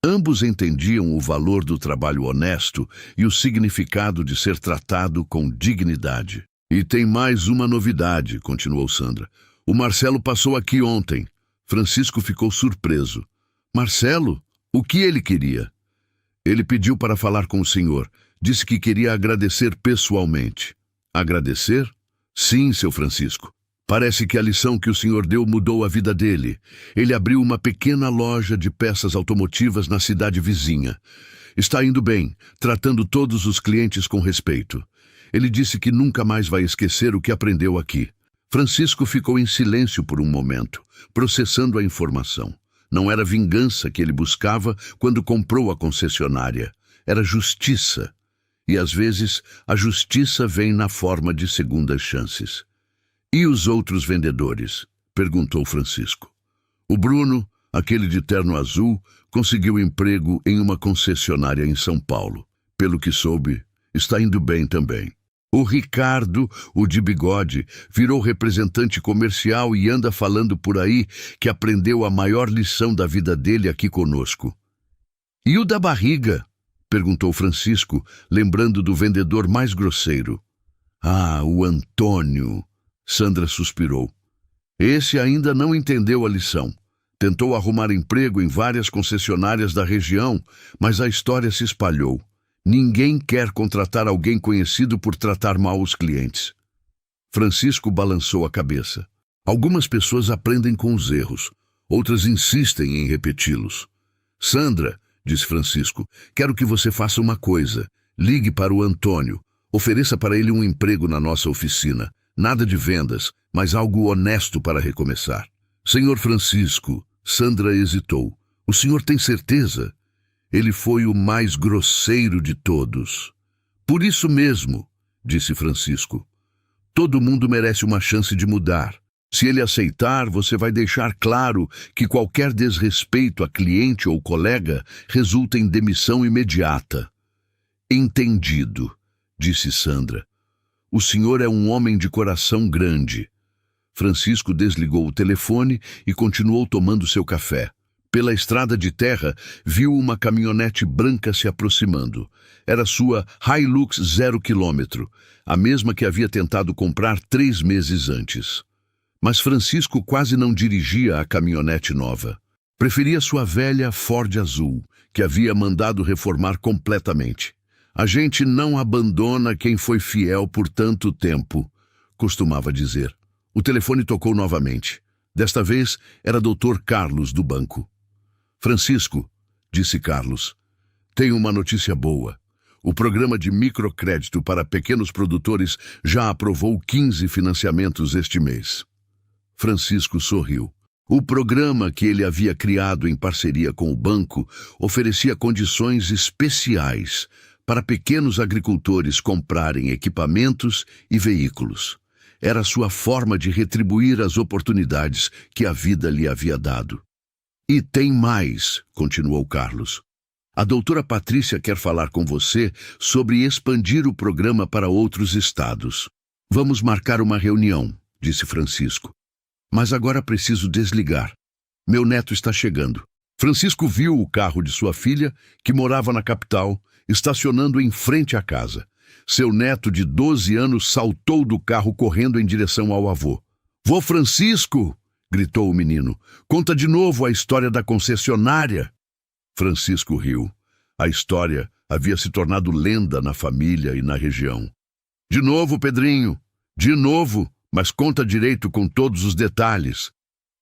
Ambos entendiam o valor do trabalho honesto e o significado de ser tratado com dignidade. E tem mais uma novidade, continuou Sandra. O Marcelo passou aqui ontem. Francisco ficou surpreso. Marcelo? O que ele queria? Ele pediu para falar com o senhor. Disse que queria agradecer pessoalmente. Agradecer? Sim, seu Francisco. Parece que a lição que o senhor deu mudou a vida dele. Ele abriu uma pequena loja de peças automotivas na cidade vizinha. Está indo bem, tratando todos os clientes com respeito. Ele disse que nunca mais vai esquecer o que aprendeu aqui. Francisco ficou em silêncio por um momento, processando a informação. Não era vingança que ele buscava quando comprou a concessionária. Era justiça. E às vezes a justiça vem na forma de segundas chances. E os outros vendedores? Perguntou Francisco. O Bruno, aquele de terno azul, conseguiu emprego em uma concessionária em São Paulo. Pelo que soube, está indo bem também. O Ricardo, o de bigode, virou representante comercial e anda falando por aí que aprendeu a maior lição da vida dele aqui conosco. E o da barriga? Perguntou Francisco, lembrando do vendedor mais grosseiro. Ah, o Antônio. Sandra suspirou. Esse ainda não entendeu a lição. Tentou arrumar emprego em várias concessionárias da região, mas a história se espalhou. Ninguém quer contratar alguém conhecido por tratar mal os clientes. Francisco balançou a cabeça. Algumas pessoas aprendem com os erros, outras insistem em repeti-los. Sandra, disse Francisco, quero que você faça uma coisa. Ligue para o Antônio. Ofereça para ele um emprego na nossa oficina. Nada de vendas, mas algo honesto para recomeçar. Senhor Francisco, Sandra hesitou. O senhor tem certeza? Ele foi o mais grosseiro de todos. Por isso mesmo, disse Francisco. Todo mundo merece uma chance de mudar. Se ele aceitar, você vai deixar claro que qualquer desrespeito a cliente ou colega resulta em demissão imediata. Entendido, disse Sandra. O senhor é um homem de coração grande. Francisco desligou o telefone e continuou tomando seu café. Pela estrada de terra, viu uma caminhonete branca se aproximando. Era sua Hilux 0 km, a mesma que havia tentado comprar 3 meses antes. Mas Francisco quase não dirigia a caminhonete nova. Preferia sua velha Ford azul, que havia mandado reformar completamente. A gente não abandona quem foi fiel por tanto tempo, costumava dizer. O telefone tocou novamente. Desta vez era Dr. Carlos do banco. Francisco, disse Carlos, tenho uma notícia boa. O programa de microcrédito para pequenos produtores já aprovou 15 financiamentos este mês. Francisco sorriu. O programa que ele havia criado em parceria com o banco oferecia condições especiais para pequenos agricultores comprarem equipamentos e veículos. Era sua forma de retribuir as oportunidades que a vida lhe havia dado. E tem mais, continuou Carlos. A doutora Patrícia quer falar com você sobre expandir o programa para outros estados. Vamos marcar uma reunião, disse Francisco. Mas agora preciso desligar. Meu neto está chegando. Francisco viu o carro de sua filha, que morava na capital, estacionando em frente à casa. Seu neto de 12 anos saltou do carro correndo em direção ao avô. Vô Francisco! Gritou o menino. Conta de novo a história da concessionária. Francisco riu. A história havia se tornado lenda na família e na região. De novo, Pedrinho. De novo, mas conta direito com todos os detalhes.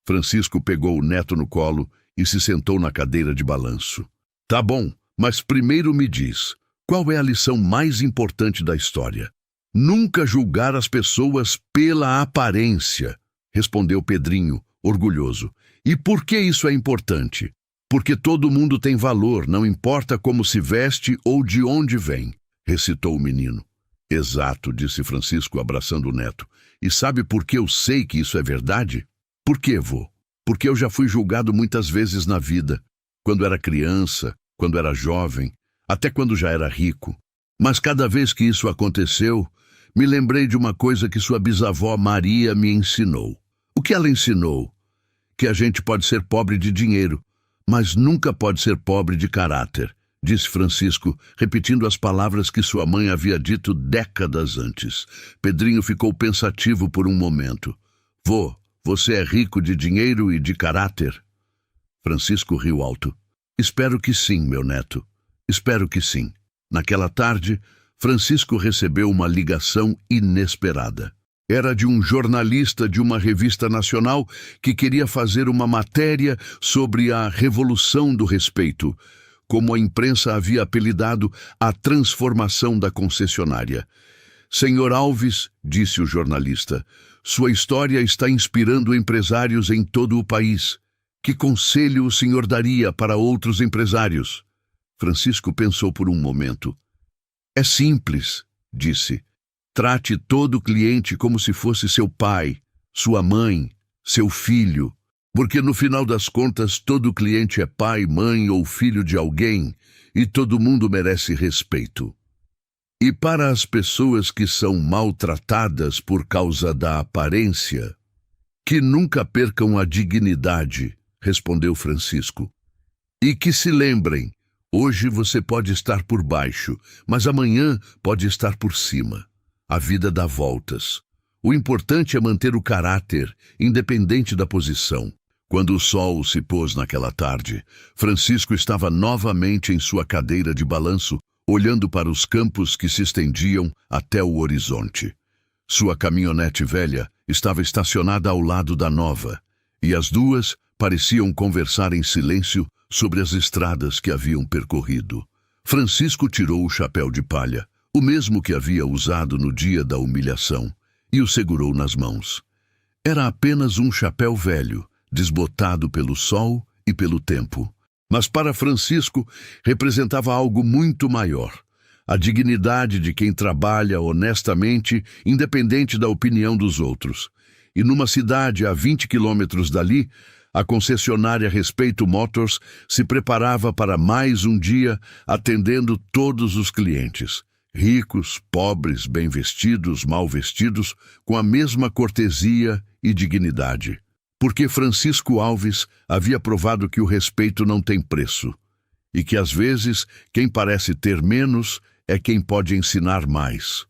Francisco pegou o neto no colo e se sentou na cadeira de balanço. Tá bom. Mas primeiro me diz, qual é a lição mais importante da história? Nunca julgar as pessoas pela aparência, respondeu Pedrinho, orgulhoso. E por que isso é importante? Porque todo mundo tem valor, não importa como se veste ou de onde vem, recitou o menino. Exato, disse Francisco, abraçando o neto. E sabe por que eu sei que isso é verdade? Por quê, vô? Porque eu já fui julgado muitas vezes na vida, quando era criança, quando era jovem, até quando já era rico. Mas cada vez que isso aconteceu, me lembrei de uma coisa que sua bisavó Maria me ensinou. O que ela ensinou? Que a gente pode ser pobre de dinheiro, mas nunca pode ser pobre de caráter, disse Francisco, repetindo as palavras que sua mãe havia dito décadas antes. Pedrinho ficou pensativo por um momento. Vô, você é rico de dinheiro e de caráter? Francisco riu alto. Espero que sim, meu neto. Espero que sim. Naquela tarde, Francisco recebeu uma ligação inesperada. Era de um jornalista de uma revista nacional que queria fazer uma matéria sobre a Revolução do Respeito, como a imprensa havia apelidado a transformação da concessionária. Senhor Alves, disse o jornalista, sua história está inspirando empresários em todo o país. Que conselho o senhor daria para outros empresários? Francisco pensou por um momento. É simples, disse. Trate todo cliente como se fosse seu pai, sua mãe, seu filho, porque no final das contas todo cliente é pai, mãe ou filho de alguém e todo mundo merece respeito. E para as pessoas que são maltratadas por causa da aparência, que nunca percam a dignidade, respondeu Francisco. E que se lembrem, hoje você pode estar por baixo, mas amanhã pode estar por cima. A vida dá voltas. O importante é manter o caráter, independente da posição. Quando o sol se pôs naquela tarde, Francisco estava novamente em sua cadeira de balanço, olhando para os campos que se estendiam até o horizonte. Sua caminhonete velha estava estacionada ao lado da nova, e as duas pareciam conversar em silêncio sobre as estradas que haviam percorrido. Francisco tirou o chapéu de palha, o mesmo que havia usado no dia da humilhação, e o segurou nas mãos. Era apenas um chapéu velho, desbotado pelo sol e pelo tempo. Mas para Francisco representava algo muito maior. A dignidade de quem trabalha honestamente, independente da opinião dos outros. E numa cidade a 20 quilômetros dali, a concessionária Respeito Motors se preparava para mais um dia atendendo todos os clientes. Ricos, pobres, bem vestidos, mal vestidos, com a mesma cortesia e dignidade. Porque Francisco Alves havia provado que o respeito não tem preço, e que às vezes quem parece ter menos é quem pode ensinar mais.